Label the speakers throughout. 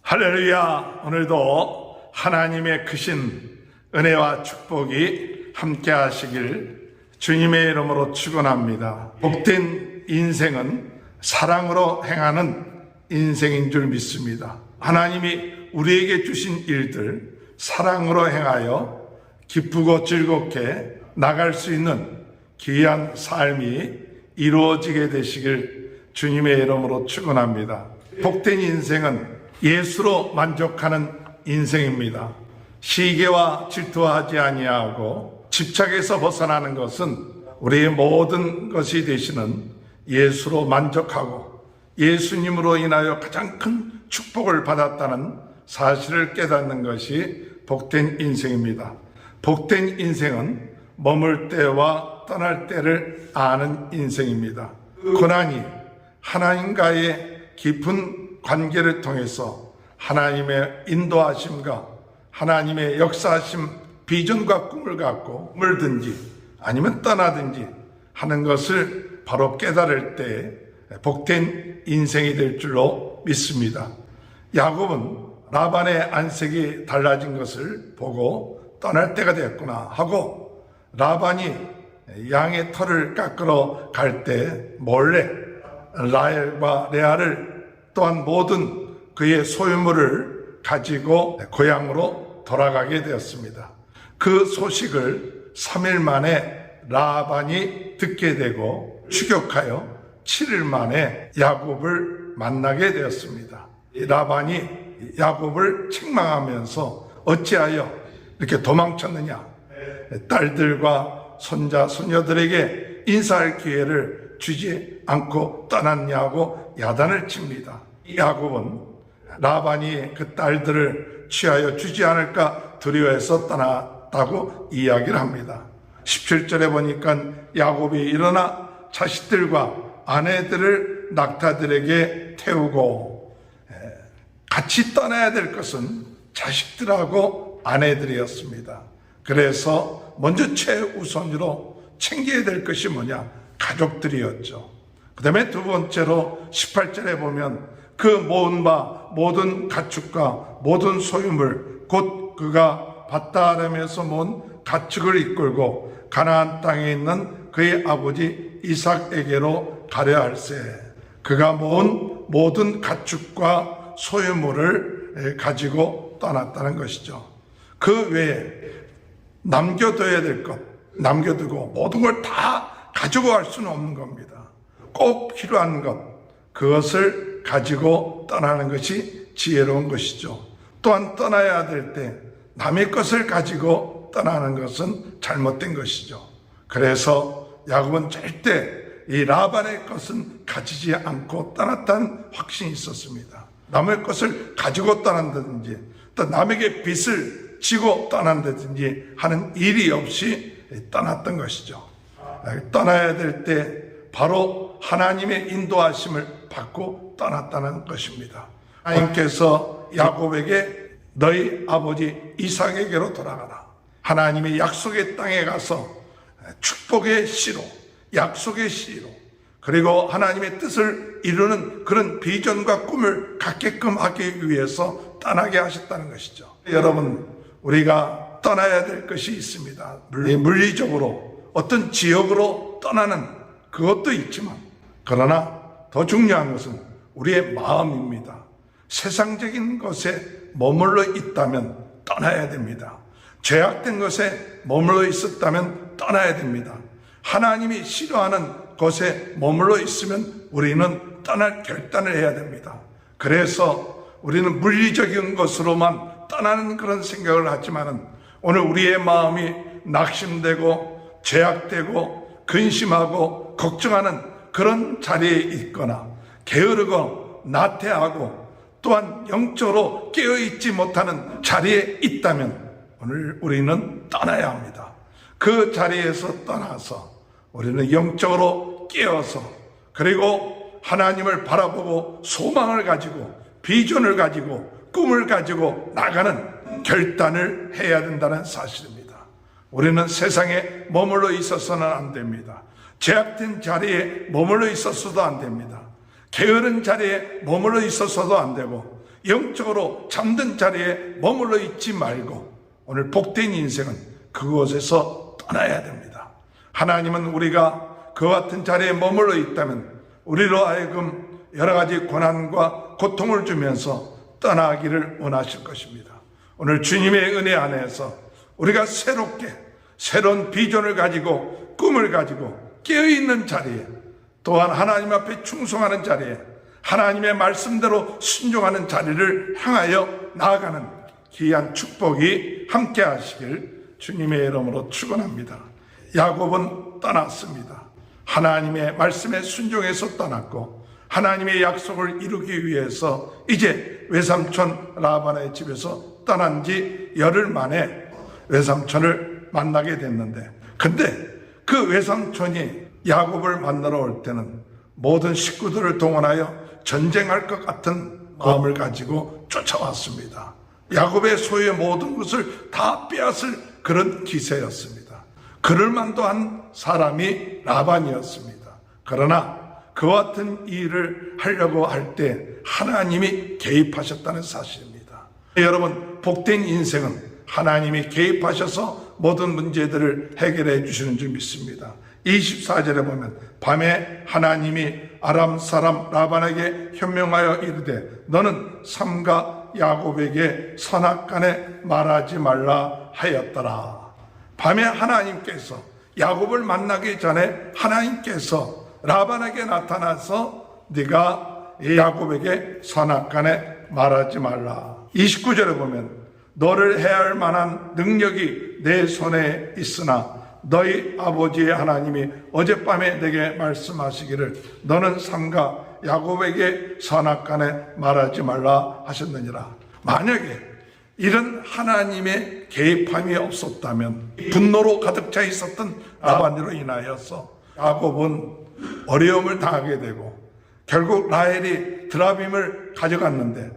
Speaker 1: 할렐루야. 오늘도 하나님의 크신 은혜와 축복이 함께 하시길 주님의 이름으로 축원합니다. 복된 인생은 사랑으로 행하는 인생인 줄 믿습니다. 하나님이 우리에게 주신 일들 사랑으로 행하여 기쁘고 즐겁게 나갈 수 있는 귀한 삶이 이루어지게 되시길 주님의 이름으로 축원합니다. 복된 인생은 예수로 만족하는 인생입니다. 시기와 질투하지 아니하고 집착에서 벗어나는 것은 우리의 모든 것이 되시는 예수로 만족하고 예수님으로 인하여 가장 큰 축복을 받았다는 사실을 깨닫는 것이 복된 인생입니다. 복된 인생은 머물 때와 떠날 때를 아는 인생입니다. 고난이 하나님과의 깊은 관계를 통해서 하나님의 인도하심과 하나님의 역사하심, 비전과 꿈을 갖고 물든지 아니면 떠나든지 하는 것을 바로 깨달을 때 복된 인생이 될 줄로 믿습니다. 야곱은 라반의 안색이 달라진 것을 보고 떠날 때가 됐구나 하고 라반이 양의 털을 깎으러 갈 때 몰래 라헬과 레아를 또한 모든 그의 소유물을 가지고 고향으로 돌아가게 되었습니다. 그 소식을 3일 만에 라반이 듣게 되고 추격하여 7일 만에 야곱을 만나게 되었습니다. 라반이 야곱을 책망하면서 어찌하여 이렇게 도망쳤느냐, 딸들과 손자 손녀들에게 인사할 기회를 주지 않고 떠났냐고 야단을 칩니다. 야곱은 라반이 그 딸들을 취하여 주지 않을까 두려워해서 떠났다고 이야기를 합니다. 17절에 보니까 야곱이 일어나 자식들과 아내들을 낙타들에게 태우고, 같이 떠나야 될 것은 자식들하고 아내들이었습니다. 그래서 먼저 최우선으로 챙겨야 될 것이 뭐냐? 가족들이었죠. 그 다음에 두 번째로 18절에 보면 그 모은 바 모든 가축과 모든 소유물 곧 그가 밧다람에서 모은 가축을 이끌고 가나안 땅에 있는 그의 아버지 이삭에게로 가려 할세. 그가 모은 모든 가축과 소유물을 가지고 떠났다는 것이죠. 그 외에 남겨둬야 될 것, 남겨두고 모든 걸 다 가지고 갈 수는 없는 겁니다. 꼭 필요한 것, 그것을 가지고 떠나는 것이 지혜로운 것이죠. 또한 떠나야 될 때 남의 것을 가지고 떠나는 것은 잘못된 것이죠. 그래서 야곱은 절대 이 라반의 것은 가지지 않고 떠났다는 확신이 있었습니다. 남의 것을 가지고 떠난다든지 또 남에게 빚을 지고 떠난다든지 하는 일이 없이 떠났던 것이죠. 떠나야 될 때 바로 하나님의 인도하심을 받고 떠났다는 것입니다. 하나님께서 야곱에게 너희 아버지 이삭에게로 돌아가라. 하나님의 약속의 땅에 가서 축복의 씨로, 약속의 씨로, 그리고 하나님의 뜻을 이루는 그런 비전과 꿈을 갖게끔 하기 위해서 떠나게 하셨다는 것이죠. 여러분, 우리가 떠나야 될 것이 있습니다. 물리적으로 어떤 지역으로 떠나는 그것도 있지만, 그러나 더 중요한 것은 우리의 마음입니다. 세상적인 것에 머물러 있다면 떠나야 됩니다. 죄악된 것에 머물러 있었다면 떠나야 됩니다. 하나님이 싫어하는 것에 머물러 있으면 우리는 떠날 결단을 해야 됩니다. 그래서 우리는 물리적인 것으로만 떠나는 그런 생각을 하지만은 오늘 우리의 마음이 낙심되고 죄악되고 근심하고 걱정하는 그런 자리에 있거나 게으르고 나태하고 또한 영적으로 깨어있지 못하는 자리에 있다면 오늘 우리는 떠나야 합니다. 그 자리에서 떠나서 우리는 영적으로 깨어서 그리고 하나님을 바라보고 소망을 가지고 비전을 가지고 꿈을 가지고 나가는 결단을 해야 된다는 사실입니다. 우리는 세상에 머물러 있어서는 안 됩니다. 제약된 자리에 머물러 있어서도 안 됩니다. 게으른 자리에 머물러 있어서도 안 되고 영적으로 잠든 자리에 머물러 있지 말고 오늘 복된 인생은 그곳에서 떠나야 됩니다. 하나님은 우리가 그와 같은 자리에 머물러 있다면 우리로 하여금 여러 가지 고난과 고통을 주면서 떠나기를 원하실 것입니다. 오늘 주님의 은혜 안에서 우리가 새롭게 새로운 비전을 가지고 꿈을 가지고 깨어있는 자리에, 또한 하나님 앞에 충성하는 자리에, 하나님의 말씀대로 순종하는 자리를 향하여 나아가는 귀한 축복이 함께 하시길 주님의 이름으로 축원합니다. 야곱은 떠났습니다. 하나님의 말씀에 순종해서 떠났고 하나님의 약속을 이루기 위해서 이제 외삼촌 라반의 집에서 떠난 지 열흘 만에 외삼촌을 만나게 됐는데, 근데 그 외삼촌이 야곱을 만나러 올 때는 모든 식구들을 동원하여 전쟁할 것 같은 마음을 가지고 쫓아왔습니다. 야곱의 소유의 모든 것을 다 빼앗을 그런 기세였습니다. 그럴 만도 한 사람이 라반이었습니다. 그러나 그와 같은 일을 하려고 할 때 하나님이 개입하셨다는 사실입니다. 여러분, 복된 인생은 하나님이 개입하셔서 모든 문제들을 해결해 주시는 줄 믿습니다. 24절에 보면 밤에 하나님이 아람 사람 라반에게 현명하여 이르되 너는 삼가 야곱에게 선악간에 말하지 말라 하였더라. 밤에 하나님께서 야곱을 만나기 전에 하나님께서 라반에게 나타나서 네가 야곱에게 선악간에 말하지 말라. 29절에 보면 너를 해할 만한 능력이 내 손에 있으나 너희 아버지의 하나님이 어젯밤에 내게 말씀하시기를 너는 삼가 야곱에게 선악간에 말하지 말라 하셨느니라. 만약에 이런 하나님의 개입함이 없었다면 분노로 가득 차 있었던 라반으로 인하여서 야곱은 어려움을 당하게 되고 결국 라헬이 드라빔을 가져갔는데,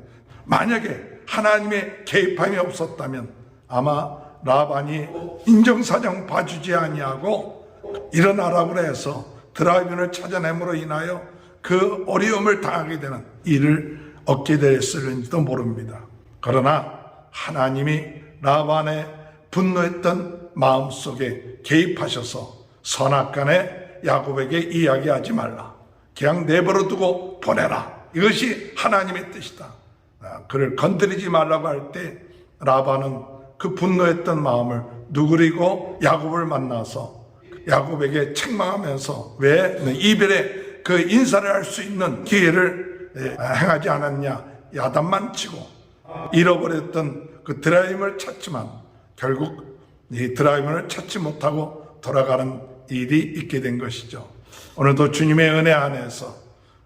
Speaker 1: 만약에 하나님의 개입함이 없었다면 아마 라반이 인정사정 봐주지 아니하고 일어나라고 해서 드라빔을 찾아냄으로 인하여 그 어려움을 당하게 되는 일을 얻게 됐을지도 모릅니다. 그러나 하나님이 라반의 분노했던 마음속에 개입하셔서 선악간에 야곱에게 이야기하지 말라, 그냥 내버려 두고 보내라, 이것이 하나님의 뜻이다. 그를 건드리지 말라고 할 때 라반은 그 분노했던 마음을 누그리고 야곱을 만나서 야곱에게 책망하면서 왜 이별의 그 인사를 할 수 있는 기회를 행하지 않았냐, 야단만 치고 잃어버렸던 그 드라임을 찾지만 결국 이 드라임을 찾지 못하고 돌아가는 일이 있게 된 것이죠. 오늘도 주님의 은혜 안에서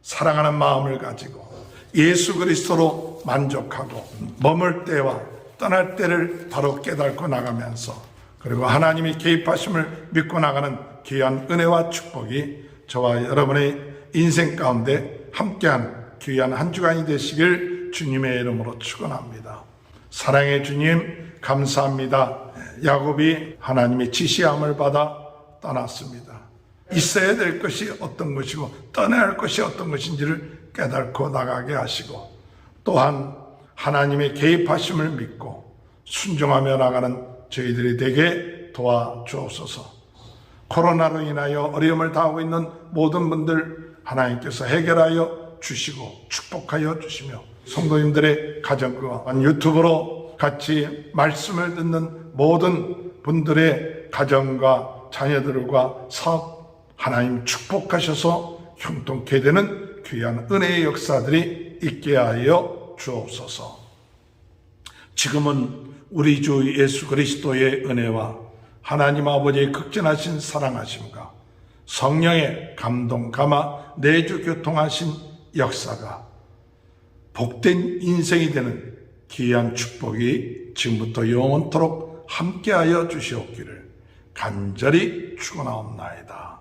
Speaker 1: 사랑하는 마음을 가지고 예수 그리스도로 만족하고 머물 때와 떠날 때를 바로 깨닫고 나가면서, 그리고 하나님이 개입하심을 믿고 나가는 귀한 은혜와 축복이 저와 여러분의 인생 가운데 함께한 귀한 한 주간이 되시길 주님의 이름으로 축원합니다. 사랑의 주님 감사합니다. 야곱이 하나님의 지시함을 받아 떠났습니다. 있어야 될 것이 어떤 것이고 떠나야 할 것이 어떤 것인지를 깨닫고 나가게 하시고, 또한 하나님의 개입하심을 믿고 순종하며 나가는 저희들이 되게 도와주옵소서. 코로나로 인하여 어려움을 당하고 있는 모든 분들 하나님께서 해결하여 주시고 축복하여 주시며, 성도님들의 가정과 유튜브로 같이 말씀을 듣는 모든 분들의 가정과 자녀들과 사업 하나님 축복하셔서 형통케 되는 귀한 은혜의 역사들이 있게 하여 주옵소서. 지금은 우리 주 예수 그리스도의 은혜와 하나님 아버지의 극진하신 사랑하심과 성령의 감동 감화 내주 교통하신 역사가 복된 인생이 되는 귀한 축복이 지금부터 영원토록 함께하여 주시옵기를 간절히 축원하옵나이다.